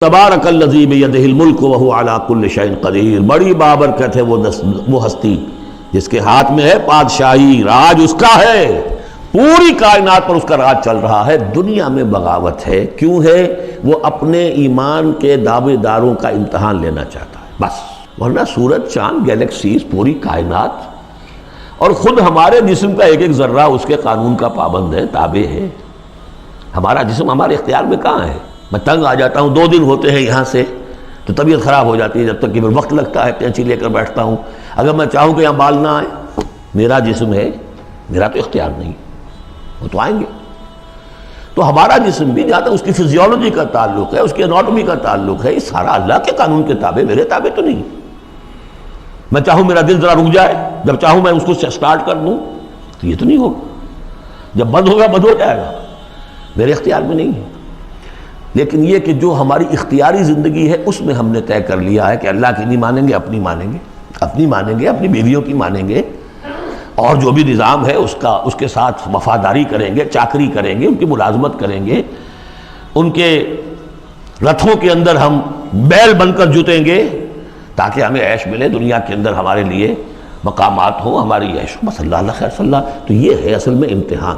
تبارک الذی بیدہ الملک وہو علی کل شیء قدیر، بڑی بابرکت ہے وہ ہستی جس کے ہاتھ میں ہے پادشاہی، راج اس کا ہے، پوری کائنات پر اس کا راج چل رہا ہے۔ دنیا میں بغاوت ہے، کیوں ہے؟ وہ اپنے ایمان کے دعوے داروں کا امتحان لینا چاہتا ہے بس، ورنہ سورج، چاند، گیلیکسیز، پوری کائنات اور خود ہمارے جسم کا ایک ایک ذرہ اس کے قانون کا پابند ہے، تابع ہے۔ ہمارا جسم ہمارے اختیار میں کہاں ہے؟ میں تنگ آ جاتا ہوں، 2 دن ہوتے ہیں یہاں سے تو طبیعت خراب ہو جاتی ہے، جب تک کہ پھر وقت لگتا ہے، قینچی لے کر بیٹھتا ہوں۔ اگر میں چاہوں کہ یہاں بال نہ آئے، میرا جسم ہے، میرا تو اختیار نہیں، وہ تو آئیں گے۔ تو ہمارا جسم بھی جہاں تک اس کی فزیولوجی کا تعلق ہے، اس کی اناٹومی کا تعلق ہے، یہ سارا اللہ کے قانون کے تابع، میرے تابع تو نہیں۔ میں چاہوں میرا دل ذرا رک جائے، جب چاہوں میں اس کو سٹارٹ کر دوں تو یہ تو نہیں ہوگا، جب بند ہوگا بند ہو جائے گا، میرے اختیار میں نہیں ہے۔ لیکن یہ کہ جو ہماری اختیاری زندگی ہے اس میں ہم نے طے کر لیا ہے کہ اللہ کی نہیں مانیں گے، اپنی مانیں گے، اپنی مانیں گے، اپنی بیویوں کی مانیں گے، اور جو بھی نظام ہے اس کے ساتھ وفاداری کریں گے، چاکری کریں گے، ان کی ملازمت کریں گے، ان کے رتھوں کے اندر ہم بیل بن کر جتیں گے تاکہ ہمیں عیش ملے، دنیا کے اندر ہمارے لیے مقامات ہوں، ہماری عیش ہو، بس اللہ خیر صلی اللہ۔ تو یہ ہے اصل میں امتحان۔